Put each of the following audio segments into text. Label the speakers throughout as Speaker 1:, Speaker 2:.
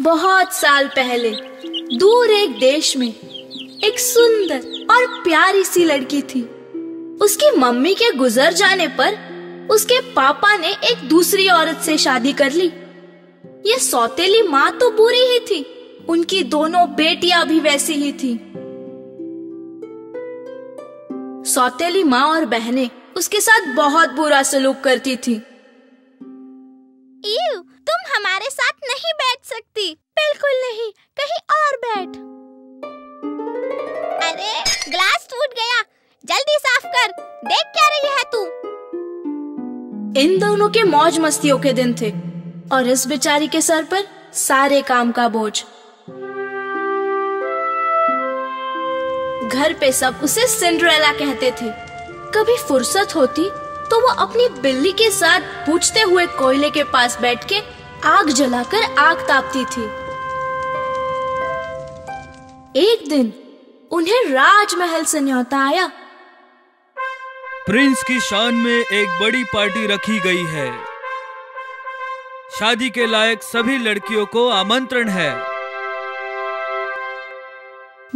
Speaker 1: बहुत साल पहले दूर एक देश में एक सुंदर और प्यारी सी लड़की थी। उसकी मम्मी के गुजर जाने पर उसके पापा ने एक दूसरी औरत से शादी कर ली। ये सौतेली माँ तो बुरी ही थी, उनकी दोनों बेटियां भी वैसी ही थी। सौतेली माँ और बहनें उसके साथ बहुत बुरा सलूक करती थी।
Speaker 2: तुम हमारे साथ नहीं बैठ सकती। बिल्कुल नहीं, कहीं और बैठ। अरे ग्लास टूट गया, जल्दी साफ कर। देख क्या रही है तू?
Speaker 1: इन दोनों के मौज मस्तियों के दिन थे और इस बेचारी के सर पर सारे काम का बोझ। घर पे सब उसे सिंड्रेला कहते थे। कभी फुर्सत होती तो वो अपनी बिल्ली के साथ बुझते हुए कोयले के पास बैठ के आग जलाकर आग तापती थी। एक दिन उन्हें राजमहल से न्योता आया।
Speaker 3: प्रिंस की शान में एक बड़ी पार्टी रखी गई है। शादी के लायक सभी लड़कियों को आमंत्रण है।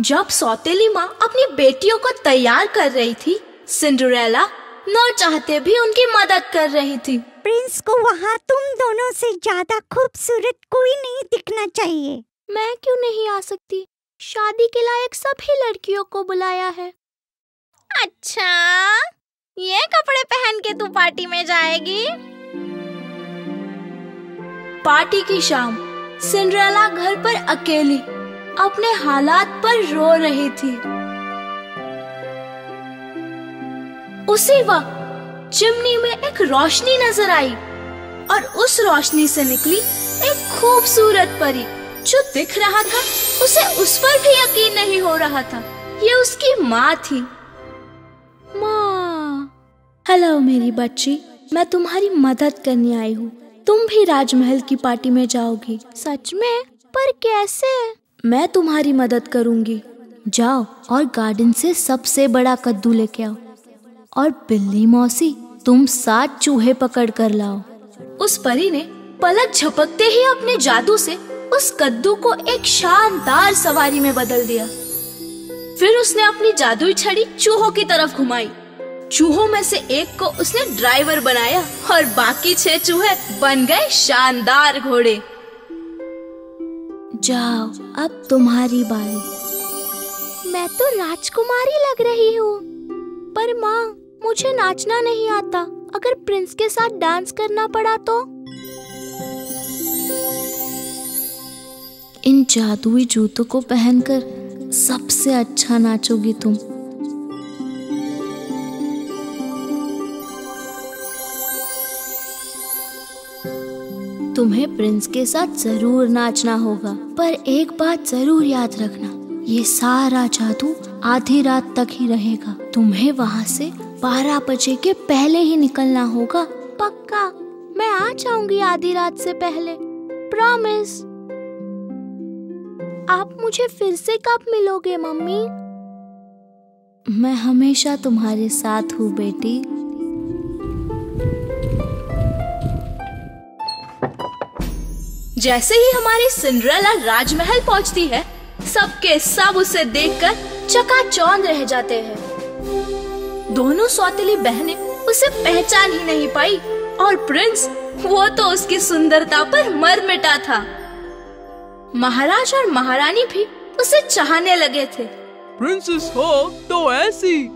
Speaker 1: जब सौतेली माँ अपनी बेटियों को तैयार कर रही थी, सिंड्रेला न चाहते भी उनकी मदद कर रही थी।
Speaker 4: प्रिंस को वहाँ तुम दोनों से ज्यादा खूबसूरत कोई नहीं दिखना चाहिए।
Speaker 2: मैं क्यों नहीं आ सकती? शादी के लायक सभी लड़कियों को बुलाया है। अच्छा, ये कपड़े पहन के तू पार्टी में जाएगी?
Speaker 1: पार्टी की शाम सिंड्रेला घर पर अकेली अपने हालात पर रो रही थी। उसी वक्त चिमनी में एक रोशनी नजर आई और उस रोशनी से निकली एक खूबसूरत परी। जो दिख रहा था उसे उस पर भी यकीन नहीं हो रहा था। ये उसकी माँ थी।
Speaker 2: माँ।
Speaker 1: हेलो मेरी बच्ची, मैं तुम्हारी मदद करने आई हूँ। तुम भी राजमहल की पार्टी में जाओगी।
Speaker 2: सच में? पर कैसे?
Speaker 1: मैं तुम्हारी मदद करूँगी। जाओ और गार्डन से सबसे बड़ा कद्दू लेके आओ और बिल्ली मौसी तुम 7 चूहे पकड़ कर लाओ। उस परी ने पलक झपकते ही अपने जादू से उस कद्दू को एक शानदार सवारी में बदल दिया। फिर उसने अपनी जादुई छड़ी चूहों की तरफ घुमाई। चूहों में से एक को उसने ड्राइवर बनाया और बाकी 6 चूहे बन गए शानदार घोड़े। जाओ, अब तुम्हारी बारी।
Speaker 2: मैं तो राजकुमारी लग रही हूँ, पर माँ मुझे नाचना नहीं आता। अगर प्रिंस के साथ डांस करना पड़ा तो?
Speaker 1: इन जादुई जूतों को पहनकर सबसे अच्छा नाचोगी तुम। तुम्हें प्रिंस के साथ जरूर नाचना होगा, पर एक बात जरूर याद रखना, ये सारा जादू आधी रात तक ही रहेगा। तुम्हें वहाँ से 12 बजे के पहले ही निकलना होगा।
Speaker 2: पक्का, मैं आ जाऊंगी आधी रात से पहले। प्रॉमिस। आप मुझे फिर से कब मिलोगे मम्मी?
Speaker 1: मैं हमेशा तुम्हारे साथ हूँ बेटी। जैसे ही हमारी सिंड्रेला राजमहल पहुँचती है, सबके सब उसे देखकर चकाचौंध रह जाते हैं। दोनों सौतेली बहनें उसे पहचान ही नहीं पाई और प्रिंस, वो तो उसकी सुंदरता पर मर मिटा था। महाराज और महारानी भी उसे चाहने लगे थे।
Speaker 3: प्रिंसेस हो तो ऐसी।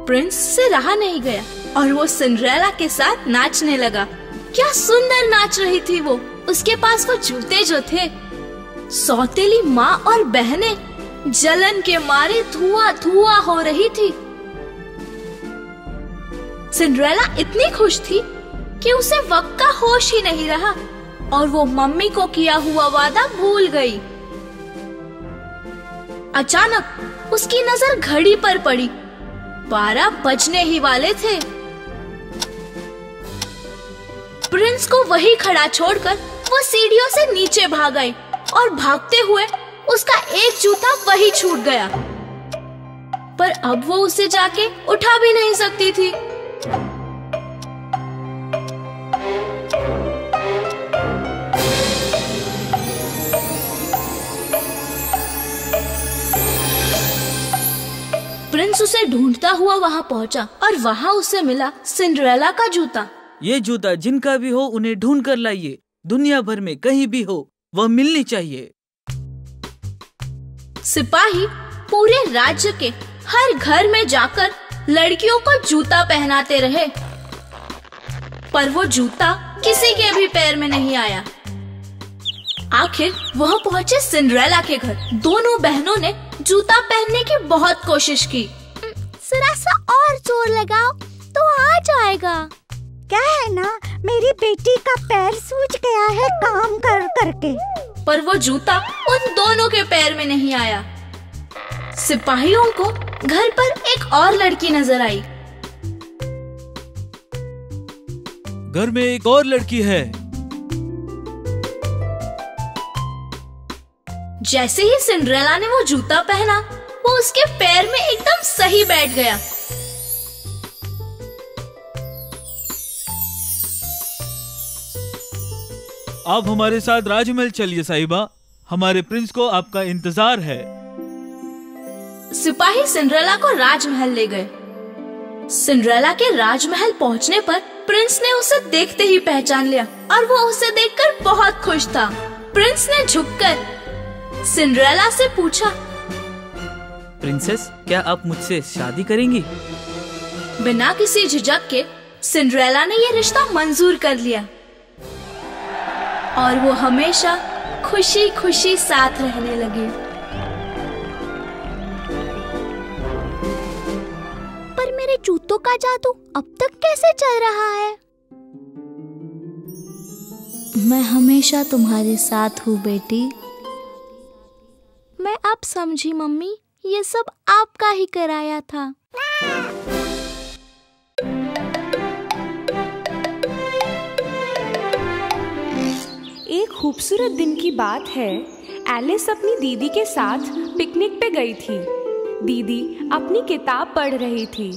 Speaker 1: प्रिंस से रहा नहीं गया और वो सिंड्रेला के साथ नाचने लगा। क्या सुंदर नाच रही थी वो। उसके पास वो जूते जो थे। सौतेली माँ और बहनें जलन के मारे धुआं धुआं हो रही थी। सिंड्रेला इतनी खुश थी कि उसे वक्त का होश ही नहीं रहा और वो मम्मी को किया हुआ वादा भूल गई। अचानक उसकी नजर घड़ी पर पड़ी। 12 बजने ही वाले थे। प्रिंस को वही खड़ा छोड़कर वो सीढ़ियों से नीचे भाग गई और भागते हुए उसका एक जूता वही छूट गया। पर अब वो उसे जाके उठा भी नहीं सकती थी। ढूंढता हुआ वहाँ पहुँचा और वहाँ उसे मिला सिंड्रेला का जूता।
Speaker 3: ये जूता जिनका भी हो उन्हें ढूंढ कर लाइए। दुनिया भर में कहीं भी हो वह मिलनी चाहिए।
Speaker 1: सिपाही पूरे राज्य के हर घर में जाकर लड़कियों को जूता पहनाते रहे, पर वो जूता किसी के भी पैर में नहीं आया। आखिर वह पहुँचे सिंड्रेला के घर। दोनों बहनों ने जूता पहनने की बहुत कोशिश की।
Speaker 2: जरा सा और जोर लगाओ तो आ जाएगा।
Speaker 4: क्या है ना, मेरी बेटी का पैर सूज गया है काम कर करके।
Speaker 1: पर वो जूता उन दोनों के पैर में नहीं आया। सिपाहियों को घर पर एक और लड़की नजर आई।
Speaker 3: घर में एक और लड़की है।
Speaker 1: जैसे ही सिंड्रेला ने वो जूता पहना, वो उसके पैर में एकदम सही बैठ गया।
Speaker 3: आप हमारे साथ राजमहल चलिए साहिबा, हमारे प्रिंस को आपका इंतजार है।
Speaker 1: सिपाही सिंड्रेला को राजमहल ले गए। सिंड्रेला के राजमहल पहुंचने पर प्रिंस ने उसे देखते ही पहचान लिया और वो उसे देखकर बहुत खुश था। प्रिंस ने झुककर सिंड्रेला से पूछा,
Speaker 3: प्रिंसेस, क्या आप मुझसे शादी करेंगी?
Speaker 1: बिना किसी झिझक के सिंड्रेला ने ये रिश्ता मंजूर कर लिया और वो हमेशा खुशी खुशी साथ रहने लगे।
Speaker 2: पर मेरे जूतों का जादू अब तक कैसे चल रहा है?
Speaker 1: मैं हमेशा तुम्हारे साथ हूँ बेटी।
Speaker 2: मैं अब समझी मम्मी, ये सब आपका ही कराया था।
Speaker 5: एक खूबसूरत दिन की बात है। एलिस अपनी दीदी के साथ पिकनिक पे गई थी। दीदी अपनी किताब पढ़ रही थी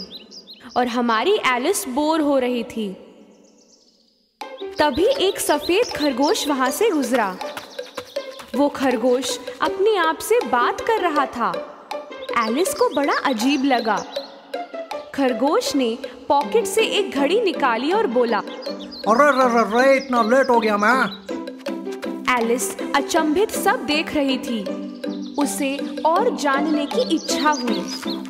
Speaker 5: और हमारी एलिस बोर हो रही थी। तभी एक सफेद खरगोश वहां से गुजरा। वो खरगोश अपने आप से बात कर रहा था। एलिस को बड़ा अजीब लगा। खरगोश ने पॉकेट से एक घड़ी निकाली और बोला,
Speaker 6: अरे इतना लेट हो गया मैं।
Speaker 5: एलिस अचंभित सब देख रही थी। उसे और जानने की इच्छा हुई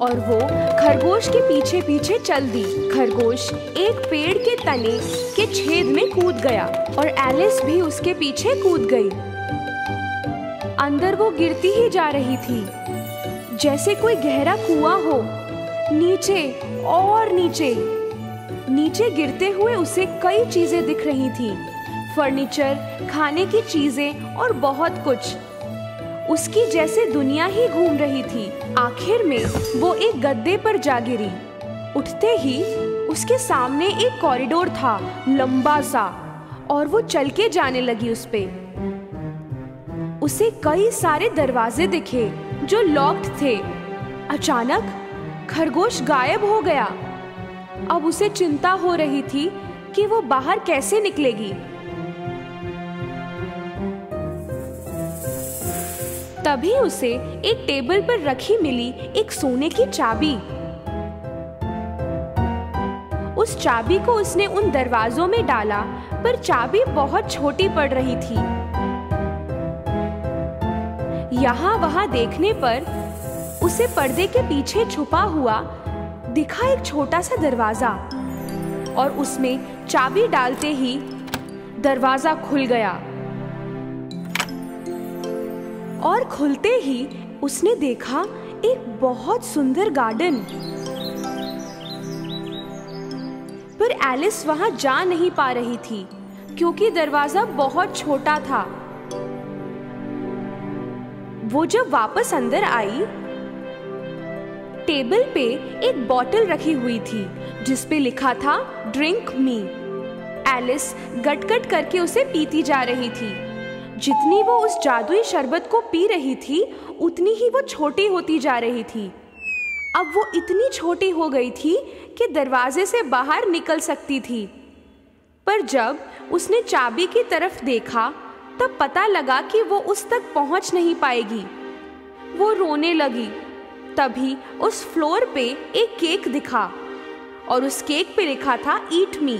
Speaker 5: और वो खरगोश के पीछे पीछे चल दी। खरगोश एक पेड़ के तने के छेद में कूद गया और एलिस भी उसके पीछे कूद गई। अंदर वो गिरती ही जा रही थी, जैसे कोई गहरा कुआं हो। नीचे और नीचे। नीचे गिरते हुए उसे कई चीजें दिख रही थी, फर्नीचर, खाने की चीजें और बहुत कुछ। उसकी जैसे दुनिया ही घूम रही थी। आखिर में वो एक गद्दे पर जा गिरी। उठते ही उसके सामने एक कॉरिडोर था, लंबा सा, और वो चल के जाने लगी उस पे। उसे कई सारे दरवाजे दिखे जो लॉक्ड थे। अचानक खरगोश गायब हो गया। अब उसे चिंता हो रही थी कि वो बाहर कैसे निकलेगी। तभी उसे एक टेबल पर रखी मिली एक सोने की चाबी। उस चाबी को उसने उन दरवाजों में डाला, पर चाबी बहुत छोटी पड़ रही थी। यहाँ वहाँ देखने पर उसे पर्दे के पीछे छुपा हुआ दिखा एक छोटा सा दरवाजा, और उसमें चाबी डालते ही दरवाजा खुल गया। और खुलते ही उसने देखा एक बहुत सुंदर गार्डन। पर एलिस वहां जा नहीं पा रही थी क्योंकि दरवाजा बहुत छोटा था। वो जब वापस अंदर आई, टेबल पे एक बोतल रखी हुई थी जिस पे लिखा था ड्रिंक मी। एलिस गट-गट करके उसे पीती जा रही थी। जितनी वो उस जादुई शरबत को पी रही थी, उतनी ही वो छोटी होती जा रही थी। अब वो इतनी छोटी हो गई थी कि दरवाजे से बाहर निकल सकती थी। पर जब उसने चाबी की तरफ देखा, तब पता लगा कि वो उस तक पहुंच नहीं पाएगी। वो रोने लगी। तभी उस फ्लोर पे एक केक दिखा और उस केक पे लिखा था ईट मी।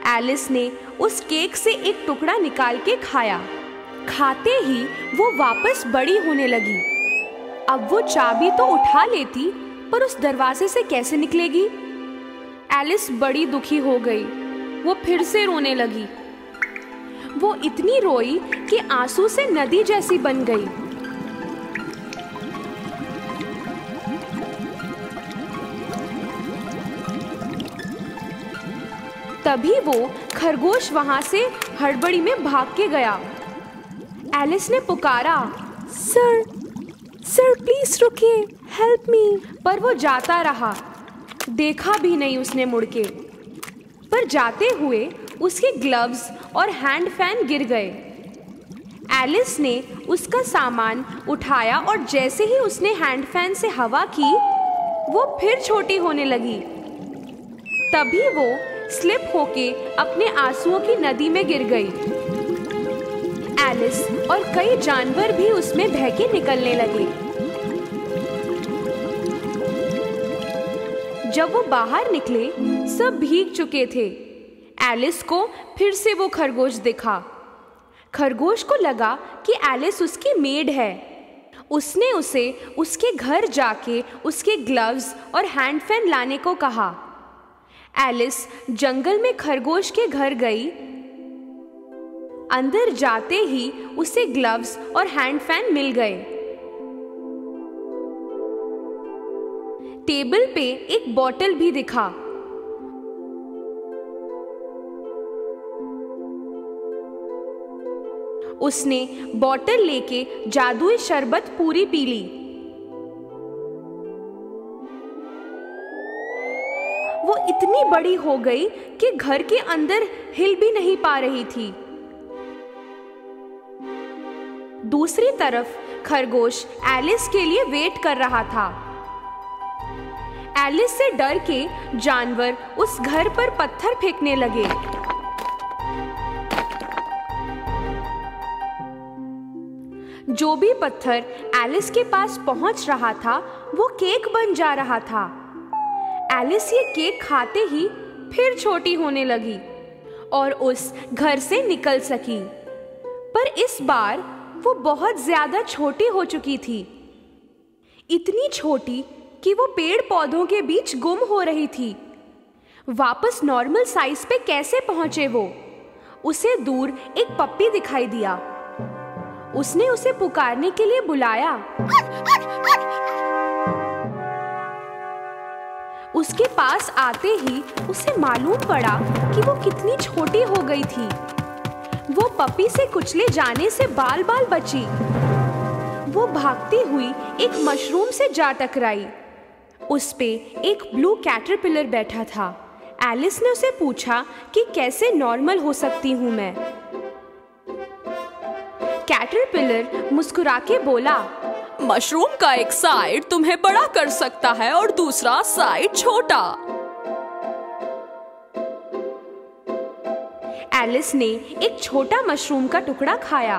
Speaker 5: एलिस ने उस केक से एक टुकड़ा निकाल के खाया। खाते ही वो वापस बड़ी होने लगी। अब वो चाबी तो उठा लेती, पर उस दरवाजे से कैसे निकलेगी? एलिस बड़ी दुखी हो गई। वो फिर से रोने लगी। वो इतनी रोई कि आंसू से नदी जैसी बन गई। तभी वो खरगोश वहां से हड़बड़ी में भाग के गया। एलिस ने पुकारा, सर सर प्लीज रुकिए, हेल्प मी। पर वो जाता रहा, देखा भी नहीं उसने मुड़ के। पर जाते हुए उसके ग्लव्स और हैंड फैन गिर गए। एलिस ने उसका सामान उठाया और जैसे ही उसने हैंड फैन से हवा की, वो फिर छोटी होने लगी। तभी वो स्लिप होके अपने आंसुओं की नदी में गिर गई। एलिस और कई जानवर भी उसमें बह के निकलने लगे। जब वो बाहर निकले, सब भीग चुके थे। एलिस को फिर से वो खरगोश दिखा। खरगोश को लगा कि एलिस उसकी मेड है। उसने उसे उसके घर जाके उसके ग्लव्स और हैंड फैन लाने को कहा। एलिस जंगल में खरगोश के घर गई। अंदर जाते ही उसे ग्लव्स और हैंड फैन मिल गए। टेबल पे एक बॉटल भी दिखा। उसने बॉटल लेके जादुई शरबत पूरी पी ली। वो इतनी बड़ी हो गई कि घर के अंदर हिल भी नहीं पा रही थी। दूसरी तरफ खरगोश एलिस के लिए वेट कर रहा था। एलिस से डर के जानवर उस घर पर पत्थर फेंकने लगे। जो भी पत्थर एलिस के पास पहुंच रहा था, वो केक बन जा रहा था। एलिस ये केक खाते ही फिर छोटी होने लगी और उस घर से निकल सकी। पर इस बार वो बहुत ज्यादा छोटी हो चुकी थी। इतनी छोटी कि वो पेड़ पौधों के बीच गुम हो रही थी। वापस नॉर्मल साइज पे कैसे पहुंचे वो? उसे दूर एक पप्पी दिखाई दिया। उसने उसे पुकारने के लिए बुलाया। उसके पास आते ही उसे मालूम पड़ा कि वो कितनी छोटी हो गई थी। वो पपी से कुचले जाने से बाल बाल बची। वो भागती हुई एक मशरूम से जा टकराई। उस पे एक ब्लू कैटरपिलर बैठा था। एलिस ने उसे पूछा कि कैसे नॉर्मल हो सकती हूँ मैं। कैटरपिलर मुस्कुरा के बोला,
Speaker 7: मशरूम का एक साइड तुम्हें बड़ा कर सकता है और दूसरा साइड छोटा।
Speaker 5: एलिस ने एक छोटा मशरूम का टुकड़ा खाया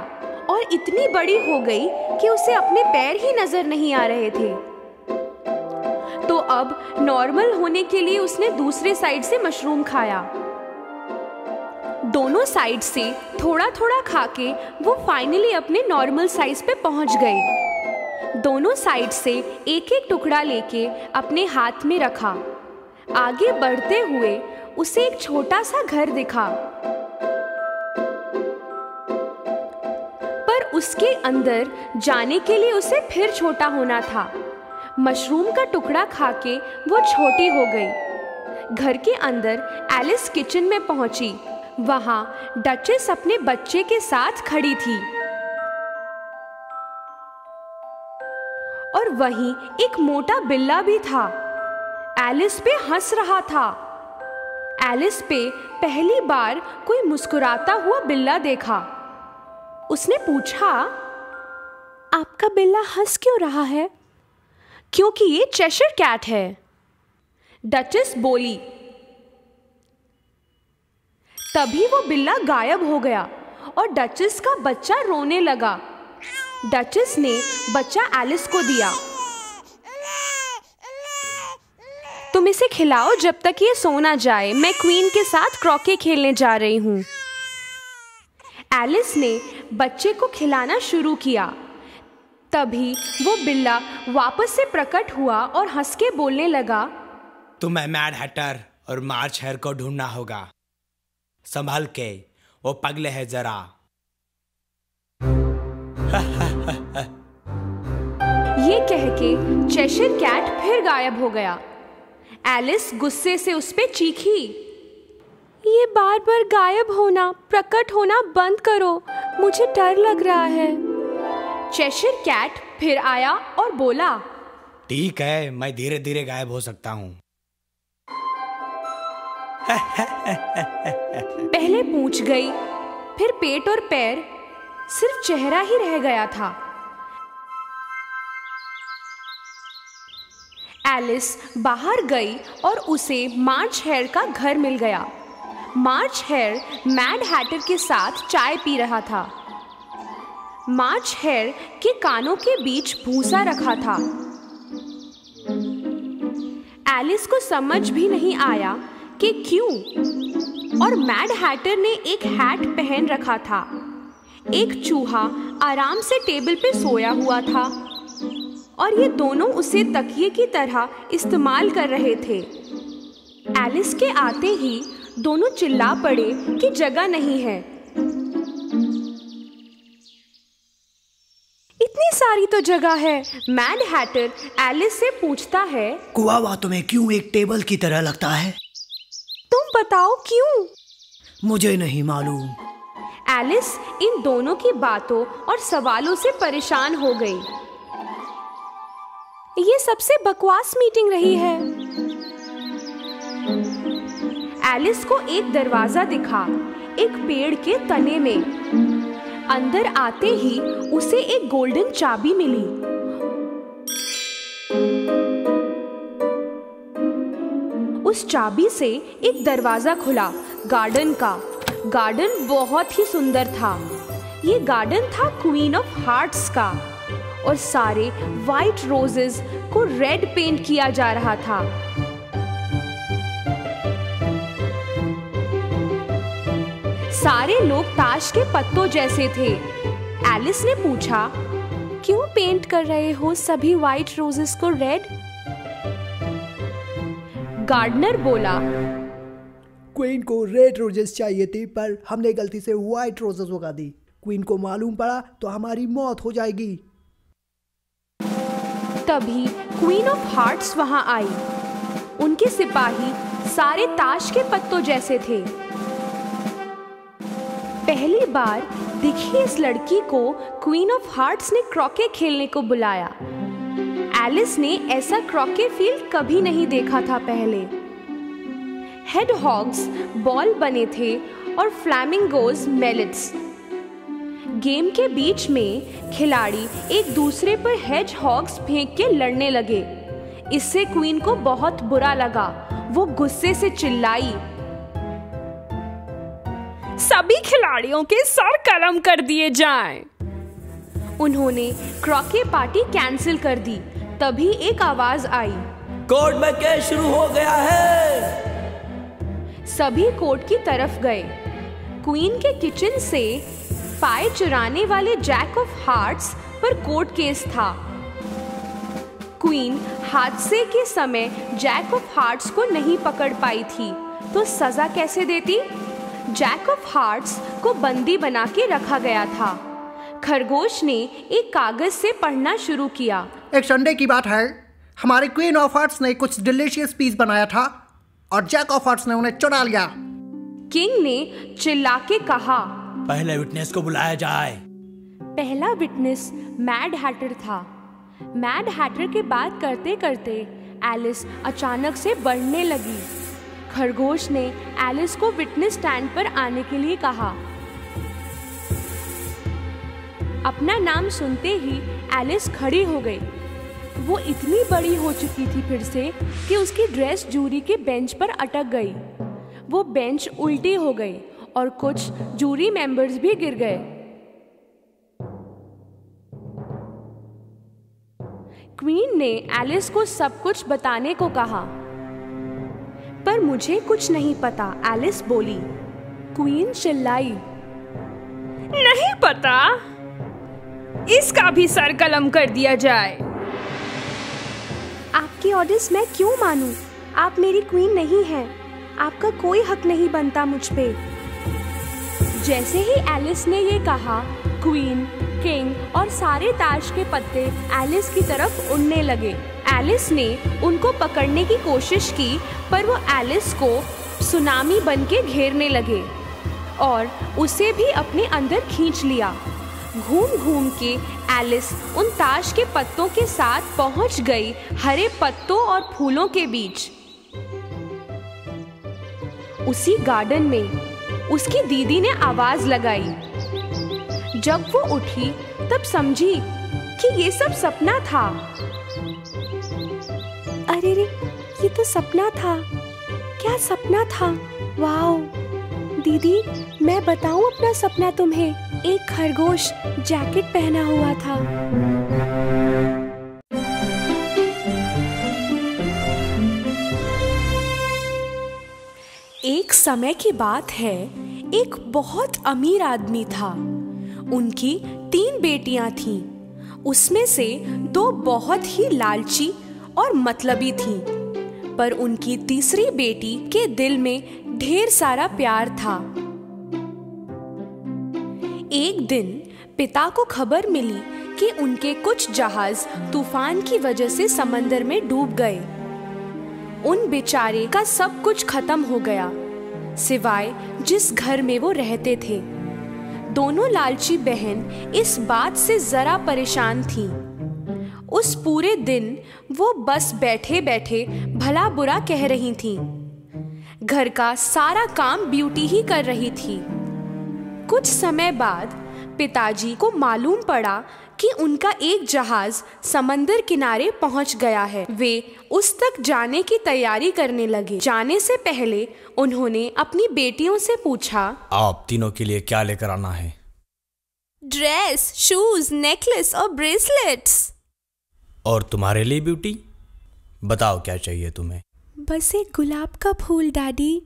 Speaker 5: और इतनी बड़ी हो गई कि उसे अपने पैर ही नजर नहीं आ रहे थे। तो अब नॉर्मल होने के लिए उसने दूसरे साइड से मशरूम खाया। दोनों साइड से थोड़ा थोड़ा खाके वो फाइनली अपने नॉर्मल साइज पे पहुंच गई। दोनों साइड से एक एक टुकड़ा लेके अपने हाथ में रखा। आगे बढ़ते हुए उसे एक छोटा सा घर दिखा, पर उसके अंदर जाने के लिए उसे फिर छोटा होना था। मशरूम का टुकड़ा खाके वो छोटी हो गई। घर के अंदर एलिस किचन में पहुंची। वहां डचेस अपने बच्चे के साथ खड़ी थी और वहीं एक मोटा बिल्ला भी था। एलिस पे हंस रहा था। एलिस पे पहली बार कोई मुस्कुराता हुआ बिल्ला देखा। उसने पूछा, आपका बिल्ला हंस क्यों रहा है? क्योंकि ये चेशर कैट है, डचेस बोली। तभी वो बिल्ला गायब हो गया और डचेस का बच्चा रोने लगा। डचेस ने बच्चा एलिस को दिया। तुम इसे खिलाओ जब तक ये सो ना जाए। मैं क्वीन के साथ क्रॉके खेलने जा रही हूँ। एलिस ने बच्चे को खिलाना शुरू किया। तभी वो बिल्ला वापस से प्रकट हुआ और हंस के बोलने लगा,
Speaker 8: तुम्हें मैड हैटर और मार्च हेयर को ढूंढना होगा। संभल के, वो पगले है जरा।
Speaker 5: ये कह के चेशर कैट फिर गायब हो गया। एलिस गुस्से से उस पे चीखी, ये बार बार गायब होना, प्रकट होना बंद करो, मुझे डर लग रहा है। चेशर कैट फिर आया और बोला,
Speaker 8: ठीक है, मैं धीरे धीरे गायब हो सकता हूँ।
Speaker 5: पहले पूंछ गई, फिर पेट और पैर, सिर्फ चेहरा ही रह गया था। एलिस बाहर गई और उसे मार्च हेयर का घर मिल गया। मार्च हेयर मैड हैटर के साथ चाय पी रहा था। मार्च हेयर के कानों के बीच भूसा रखा था। एलिस को समझ भी नहीं आया कि क्यों, और मैड हैटर ने एक हैट पहन रखा था। एक चूहा आराम से टेबल पे सोया हुआ था और ये दोनों उसे तकिए की तरह इस्तेमाल कर रहे थे। एलिस के आते ही दोनों चिल्ला पड़े कि जगह नहीं है। इतनी सारी तो जगह है। मैड हैटर एलिस से पूछता है,
Speaker 6: कुआवा तुम्हें क्यों एक टेबल की तरह लगता है?
Speaker 5: तुम बताओ क्यों?
Speaker 6: मुझे नहीं मालूम।
Speaker 5: एलिस इन दोनों की बातों और सवालों से परेशान हो गई। ये सबसे बकवास मीटिंग रही है। एलिस को एक दरवाजा दिखा, एक पेड़ के तने में। अंदर आते ही उसे एक गोल्डन चाबी मिली। उस चाबी से एक दरवाजा खुला गार्डन का। गार्डन बहुत ही सुंदर था। ये गार्डन था क्वीन ऑफ हार्ट्स का और सारे वाइट रोजेस को रेड पेंट किया जा रहा था। सारे लोग ताश के पत्तों जैसे थे। एलिस ने पूछा, क्यों पेंट कर रहे हो सभी वाइट रोजेस को रेड? गार्डनर बोला,
Speaker 6: क्वीन को रेड रोजेस चाहिए थी, पर हमने गलती से व्हाइट रोजेस उगा दी। क्वीन को मालूम पड़ा तो हमारी मौत हो जाएगी।
Speaker 5: तभी क्वीन ऑफ हार्ट्स वहां आई। उनके सिपाही सारे ताश के पत्तों जैसे थे। पहली बार दिखी इस लड़की को क्वीन ऑफ हार्ट्स ने क्रॉके खेलने को बुलाया। एलिस ने ऐसा क्रॉके फील्ड कभी नहीं देखा था पहले। हेड हॉग्स बॉल बने थे और फ्लैमिंगोज मैलेट्स। गेम के बीच में खिलाड़ी एक दूसरे पर हेज हॉग्स फेंक के लड़ने लगे। इससे क्वीन को बहुत बुरा लगा। वो गुस्से से चिल्लाई, सभी खिलाड़ियों के सर कलम कर दिए जाएं। उन्होंने क्रॉके पार्टी कैंसिल कर दी। तभी एक आवाज आई,
Speaker 8: कोर्ट में केस शुरू हो गया है।
Speaker 5: सभी कोर्ट की तरफ गए। क्वीन के किचन से पाए चुराने वाले जैक ऑफ हार्ट्स पर कोर्ट केस था। क्वीन हादसे के समय जैक ऑफ हार्ट्स को नहीं पकड़ पाई थी, तो सजा कैसे देती? जैक ऑफ हार्ट्स को बंदी बना के रखा गया था। खरगोश ने एक कागज से पढ़ना शुरू किया।
Speaker 6: एक संडे की बात है, हमारे क्वीन ऑफ हार्ट्स ने कुछ डिलीशियस पीस बनाया था और जैक ऑफ हार्ट्स ने उन्हें चुरा लिया।
Speaker 5: किंग ने चिल्ला के कहा,
Speaker 8: पहले विटनेस को बुलाया जाए।
Speaker 5: पहला विटनेस मैड हैटर था। मैड हैटर के बात करते करते एलिस अचानक से बढ़ने लगी। खरगोश ने एलिस को विटनेस स्टैंड पर आने के लिए कहा। अपना नाम सुनते ही एलिस खड़ी हो गई। वो इतनी बड़ी हो चुकी थी फिर से कि उसकी ड्रेस जूरी के बेंच पर अटक गई। वो बेंच उल्टी हो गई और कुछ जूरी मेंबर्स भी गिर गए। क्वीन ने एलिस को सब कुछ बताने को कहा, पर मुझे कुछ नहीं पता, एलिस बोली। क्वीन चिल्लाई, नहीं पता? इसका भी सर कलम कर दिया जाए। आपकी ऑर्डर्स मैं क्यों मानूं? आप मेरी क्वीन नहीं हैं। आपका कोई हक नहीं बनता मुझ पे। जैसे ही एलिस ने ये कहा, क्वीन, किंग और सारे ताश के पत्ते एलिस की तरफ उड़ने लगे। एलिस ने उनको पकड़ने की कोशिश की, पर वो एलिस को सुनामी बनके घेरने लगे और उसे भी अपने अंदर खींच लिया। घूम घूम के एलिस उन ताश के पत्तों के साथ पहुंच गई हरे पत्तों और फूलों के बीच। उसी गार्डन में उसकी दीदी ने आवाज लगाई। जब वो उठी तब समझी कि ये सब सपना था। अरे रे, ये तो सपना था। क्या सपना था? वाओ दीदी, मैं बताऊं अपना सपना तुम्हें। एक खरगोश जैकेट पहना हुआ था। एक समय की बात है, एक बहुत अमीर आदमी था। उनकी 3 बेटियां थीं। उसमें से 2 बहुत ही लालची और मतलबी थीं, पर उनकी तीसरी बेटी के दिल में ढेर सारा प्यार था। एक दिन पिता को खबर मिली कि उनके कुछ जहाज तूफान की वजह से समंदर में डूब गए। उन बेचारे का सब कुछ खत्म हो गया, सिवाय जिस घर में वो रहते थे। दोनों लालची बहन इस बात से जरा परेशान थीं। उस पूरे दिन वो बस बैठे बैठे भला बुरा कह रही थीं। घर का सारा काम ब्यूटी ही कर रही थी। कुछ समय बाद पिताजी को मालूम पड़ा कि उनका एक जहाज समंदर किनारे पहुंच गया है। वे उस तक जाने की तैयारी करने लगे। जाने से पहले उन्होंने अपनी बेटियों से पूछा,
Speaker 8: आप तीनों के लिए क्या लेकर आना है?
Speaker 2: ड्रेस, शूज, नेकलेस और ब्रेसलेट्स।
Speaker 8: और तुम्हारे लिए ब्यूटी? बताओ क्या चाहिए तुम्हें?
Speaker 5: बस एक गुलाब का फूल डैडी।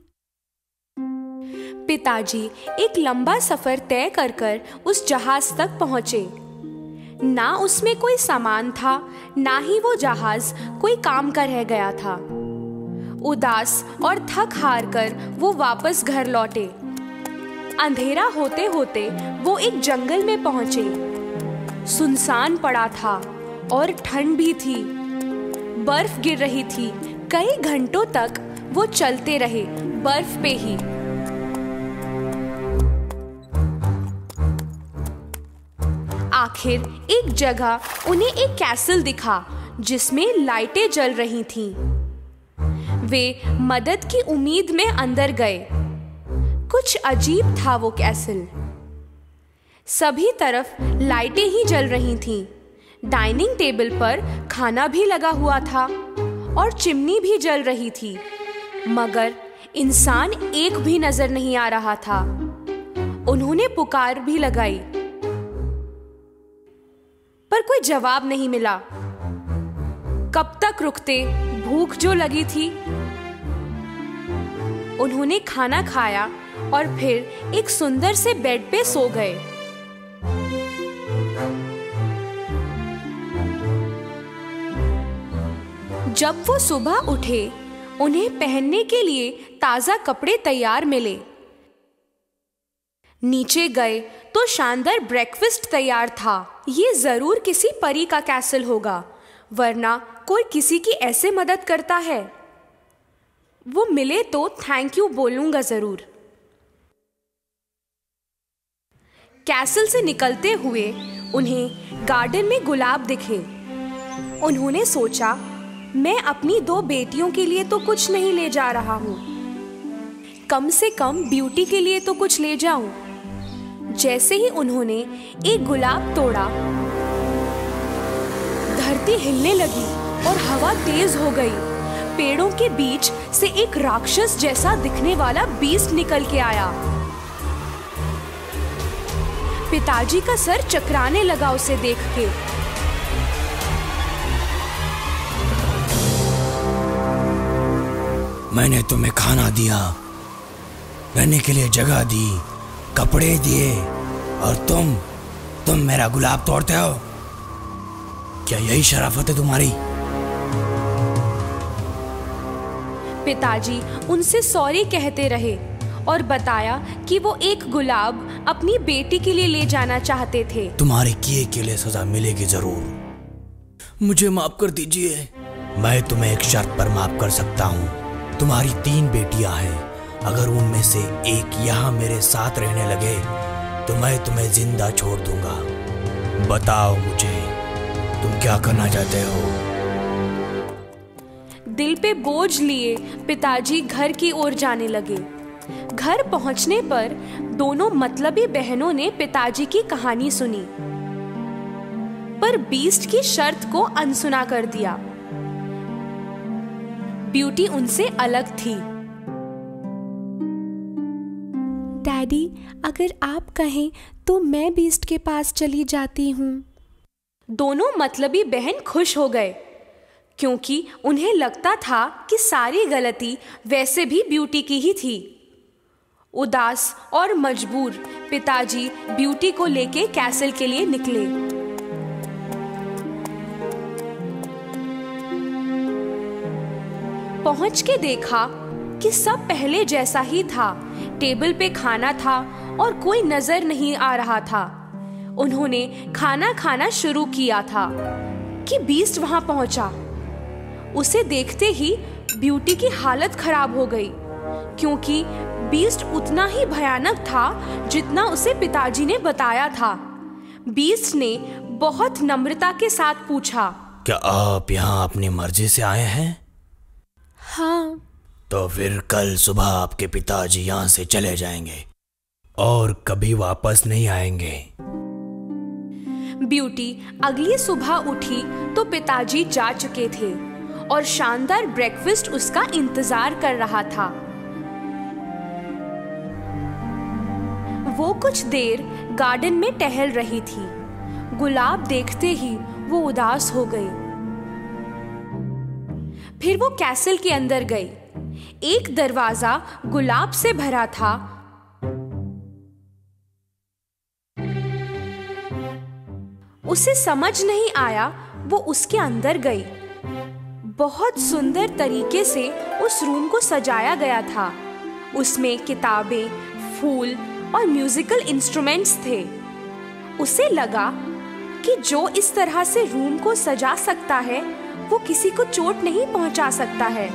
Speaker 5: पिताजी एक लंबा सफर तय कर उस जहाज तक पहुंचे। ना उसमें कोई सामान था, ना ही वो जहाज कोई काम का रह गया था। उदास और थक हार कर वो वापस घर लौटे। अंधेरा होते होते वो एक जंगल में पहुंचे। सुनसान पड़ा था और ठंड भी थी। बर्फ गिर रही थी। कई घंटों तक वो चलते रहे बर्फ पे ही। आखिर एक जगह उन्हें एक कैसल दिखा जिसमें लाइटें जल रही थीं। वे मदद की उम्मीद में अंदर गए। कुछ अजीब था वो कैसल। सभी तरफ लाइटें ही जल रही थीं। डाइनिंग टेबल पर खाना भी लगा हुआ था और चिमनी भी जल रही थी, मगर इंसान एक भी नजर नहीं आ रहा था। उन्होंने पुकार भी लगाई, पर कोई जवाब नहीं मिला। कब तक रुकते? भूख जो लगी थी। उन्होंने खाना खाया और फिर एक सुंदर से बेड पे सो गए। जब वो सुबह उठे, उन्हें पहनने के लिए ताजा कपड़े तैयार मिले। नीचे गए तो शानदार ब्रेकफास्ट तैयार था। ये जरूर किसी परी का कैसल होगा, वरना कोई किसी की ऐसे मदद करता है। वो मिले तो थैंक यू बोलूंगा जरूर। कैसल से निकलते हुए उन्हें गार्डन में गुलाब दिखे। उन्होंने सोचा, मैं अपनी 2 बेटियों के लिए तो कुछ नहीं ले जा रहा हूँ, कम से कम ब्यूटी के लिए तो कुछ ले जाऊं। जैसे ही उन्होंने एक गुलाब तोड़ा, धरती हिलने लगी और हवा तेज हो गई। पेड़ों के बीच से एक राक्षस जैसा दिखने वाला बीस्ट निकल के आया। पिताजी का सर चकराने लगा उसे देख के।
Speaker 8: मैंने तुम्हें खाना दिया, रहने के लिए जगह दी, कपड़े दिए, और तुम मेरा गुलाब तोड़ते हो? क्या यही शराफत है तुम्हारी?
Speaker 5: पिताजी उनसे सॉरी कहते रहे और बताया कि वो एक गुलाब अपनी बेटी के लिए ले जाना चाहते थे।
Speaker 8: तुम्हारे किए के लिए सजा मिलेगी जरूर, मुझे माफ कर दीजिए। मैं तुम्हें एक शर्त पर माफ कर सकता हूँ। तुम्हारी 3 बेटियां हैं, अगर उनमें से एक यहाँ मेरे साथ रहने लगे तो मैं तुम्हें जिंदा छोड़ दूंगा। बताओ मुझे, तुम क्या करना चाहते हो?
Speaker 5: दिल पे बोझ लिए पिताजी घर की ओर जाने लगे। घर पहुंचने पर दोनों मतलबी बहनों ने पिताजी की कहानी सुनी, पर बीस्ट की शर्त को अनसुना कर दिया। ब्यूटी उनसे अलग थी।
Speaker 9: डैडी, अगर आप कहें तो मैं बीस्ट के पास चली जाती हूँ।
Speaker 5: दोनों मतलबी बहन खुश हो गए, क्योंकि उन्हें लगता था कि सारी गलती वैसे भी ब्यूटी की ही थी। उदास और मजबूर पिताजी ब्यूटी को लेके कैसल के लिए निकले। पहुंच के देखा कि सब पहले जैसा ही था। टेबल पे खाना था और कोई नजर नहीं आ रहा था। उन्होंने खाना खाना शुरू किया था कि बीस्ट वहां पहुंचा। उसे देखते ही ब्यूटी की हालत खराब हो गई, क्योंकि बीस्ट उतना ही भयानक था जितना उसे पिताजी ने बताया था। बीस्ट ने बहुत नम्रता के साथ पूछा,
Speaker 8: क्या आप यहाँ अपनी मर्जी से आए हैं?
Speaker 9: हाँ।
Speaker 8: तो फिर कल सुबह आपके पिताजी यहाँ से चले जाएंगे और कभी वापस नहीं आएंगे।
Speaker 5: ब्यूटी अगली सुबह उठी तो पिताजी जा चुके थे और शानदार ब्रेकफास्ट उसका इंतजार कर रहा था। वो कुछ देर गार्डन में टहल रही थी। गुलाब देखते ही वो उदास हो गई। फिर वो कैसल के अंदर गई। एक दरवाजा गुलाब से भरा था। उसे समझ नहीं आया, वो उसके अंदर गई। बहुत सुंदर तरीके से उस रूम को सजाया गया था। उसमें किताबें, फूल और म्यूजिकल इंस्ट्रूमेंट्स थे। उसे लगा कि जो इस तरह से रूम को सजा सकता है वो किसी को चोट नहीं पहुंचा सकता है।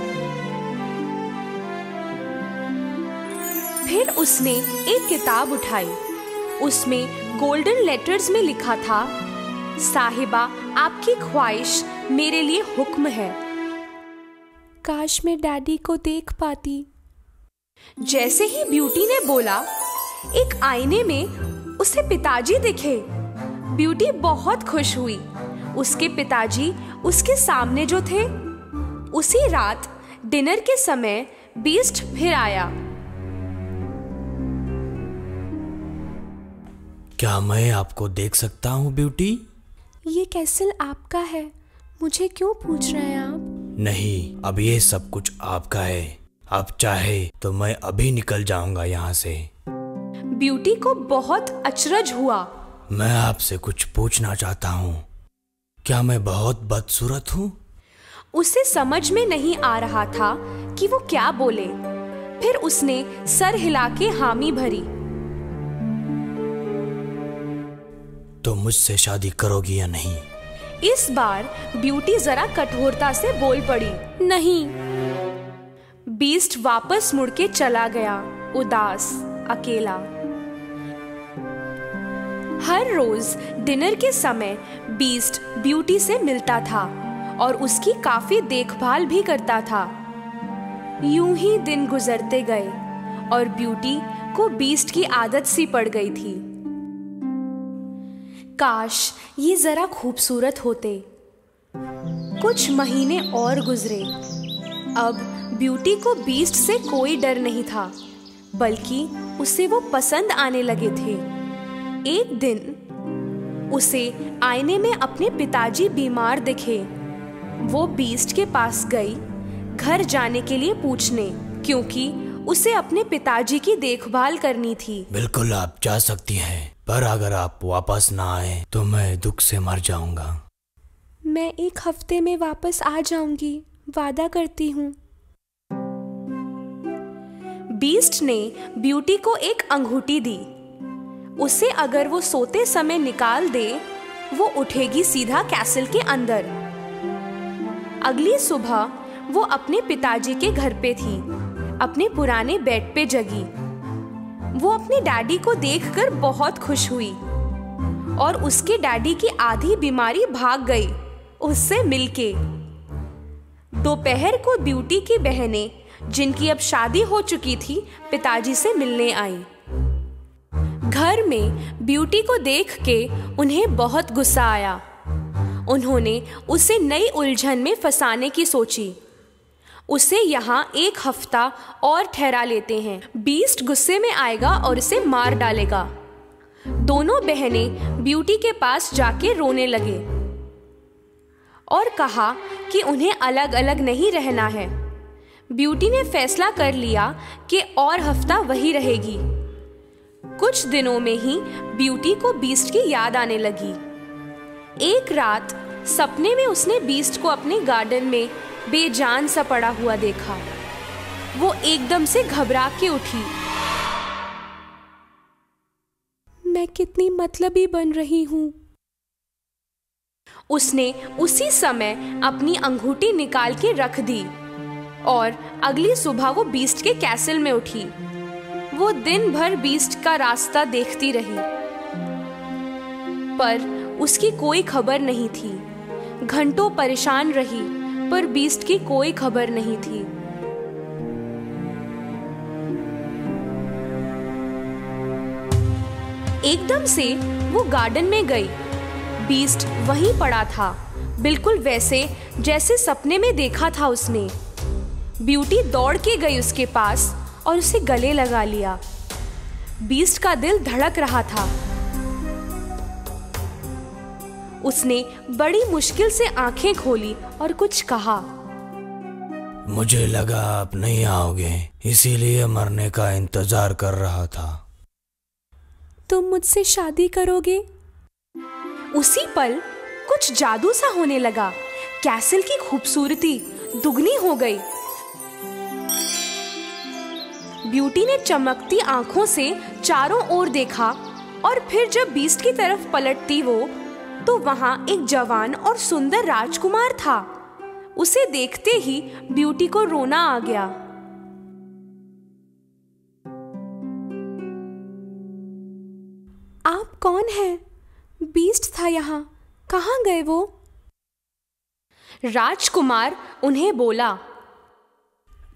Speaker 5: फिर उसने एक किताब उठाई। उसमें गोल्डन लेटर्स में लिखा था, साहिबा आपकी ख्वाहिश मेरे लिए हुक्म है।
Speaker 9: काश मैं डैडी को देख पाती।
Speaker 5: जैसे ही ब्यूटी ने बोला, एक आईने में उसे पिताजी दिखे। ब्यूटी बहुत खुश हुई। उसके पिताजी उसके सामने जो थे। उसी रात डिनर के समय बीस्ट फिर आया।
Speaker 8: क्या मैं आपको देख सकता हूँ ब्यूटी?
Speaker 9: ये कैसल आपका है, मुझे क्यों पूछ रहे हैं आप?
Speaker 8: नहीं, अब ये सब कुछ आपका है। आप चाहे तो मैं अभी निकल जाऊंगा यहाँ से।
Speaker 5: ब्यूटी को बहुत अचरज हुआ।
Speaker 8: मैं आपसे कुछ पूछना चाहता हूँ, क्या मैं बहुत बदसूरत हूँ?
Speaker 5: उसे समझ में नहीं आ रहा था कि वो क्या बोले। फिर उसने सर हिला के हामी भरी।
Speaker 8: तो मुझसे शादी करोगी या नहीं?
Speaker 5: इस बार ब्यूटी जरा कठोरता से बोल पड़ी, नहीं। बीस्ट वापस मुड़ के चला गया, उदास, अकेला। हर रोज डिनर के समय बीस्ट ब्यूटी से मिलता था और उसकी काफी देखभाल भी करता था। यूं ही दिन गुजरते गए और ब्यूटी को बीस्ट की आदत सी पड़ गई थी। काश ये जरा खूबसूरत होते। कुछ महीने और गुजरे। अब ब्यूटी को बीस्ट से कोई डर नहीं था, बल्कि उसे वो पसंद आने लगे थे। एक दिन उसे आईने में अपने पिताजी बीमार दिखे। वो बीस्ट के पास गई, घर जाने के लिए पूछने, क्योंकि उसे अपने पिताजी की देखभाल करनी थी।
Speaker 8: बिल्कुल आप जा सकती हैं, पर अगर आप वापस ना आए तो मैं दुख से मर जाऊंगा।
Speaker 9: मैं 1 हफ्ते में वापस आ जाऊंगी, वादा करती हूँ।
Speaker 5: बीस्ट ने ब्यूटी को एक अंगूठी दी। उसे अगर वो सोते समय निकाल दे, वो उठेगी सीधा कैसल के अंदर। अगली सुबह वो अपने पिताजी के घर पे थी, अपने पुराने बेड पे जगी। वो अपने डैडी को देखकर बहुत खुश हुई और उसके डैडी की आधी बीमारी भाग गई उससे मिलके। दोपहर को ब्यूटी की बहनें, जिनकी अब शादी हो चुकी थी, पिताजी से मिलने आई। घर में ब्यूटी को देख के उन्हें बहुत गुस्सा आया। उन्होंने उसे नई उलझन में फंसाने की सोची। उसे यहाँ 1 हफ्ता और ठहरा लेते हैं। बीस्ट गुस्से में आएगा और उसे मार डालेगा। दोनों बहनें ब्यूटी के पास जाके रोने लगे और कहा कि उन्हें अलग अलग नहीं रहना है। ब्यूटी ने फैसला कर लिया कि और हफ्ता वही रहेगी। कुछ दिनों में ही ब्यूटी को बीस्ट की याद आने लगी। एक रात सपने में उसने बीस्ट को अपने गार्डन में बेजान सा पड़ा हुआ देखा। वो एकदम से घबरा के उठी।
Speaker 9: मैं कितनी मतलबी बन रही हूँ।
Speaker 5: उसने उसी समय अपनी अंगूठी निकाल के रख दी और अगली सुबह वो बीस्ट के कैसल में उठी। वो दिन भर बीस्ट का रास्ता देखती रही, पर उसकी कोई खबर नहीं थी। घंटों परेशान रही, पर बीस्ट की कोई खबर नहीं थी। एकदम से वो गार्डन में गई। बीस्ट वहीं पड़ा था, बिल्कुल वैसे जैसे सपने में देखा था उसने। ब्यूटी दौड़ के गई उसके पास और उसे गले लगा लिया। बीस्ट का दिल धड़क रहा था। उसने बड़ी मुश्किल से आंखें खोली और कुछ कहा।
Speaker 8: मुझे लगा आप नहीं आओगे, इसीलिए मरने का इंतजार कर रहा था।
Speaker 9: तुम मुझसे शादी करोगे?
Speaker 5: उसी पल कुछ जादू सा होने लगा। कैसल की खूबसूरती दुगनी हो गई। ब्यूटी ने चमकती आंखों से चारों ओर देखा और फिर जब बीस्ट की तरफ पलटती वो, तो वहां एक जवान और सुंदर राजकुमार था। उसे देखते ही ब्यूटी को रोना आ गया।
Speaker 9: आप कौन हैं? बीस्ट था यहाँ, कहाँ गए वो?
Speaker 5: राजकुमार उन्हें बोला,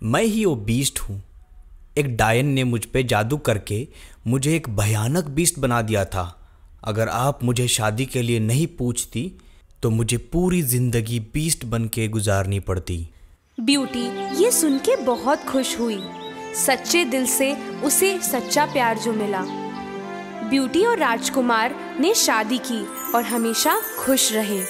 Speaker 8: मैं ही वो बीस्ट हूँ। एक डायन ने मुझ पे जादू करके मुझे एक भयानक बीस्ट बना दिया था। अगर आप मुझे शादी के लिए नहीं पूछती तो मुझे पूरी जिंदगी बीस्ट बन के गुजारनी पड़ती।
Speaker 5: ब्यूटी ये सुन के बहुत खुश हुई। सच्चे दिल से उसे सच्चा प्यार जो मिला। ब्यूटी और राजकुमार ने शादी की और हमेशा खुश रहे।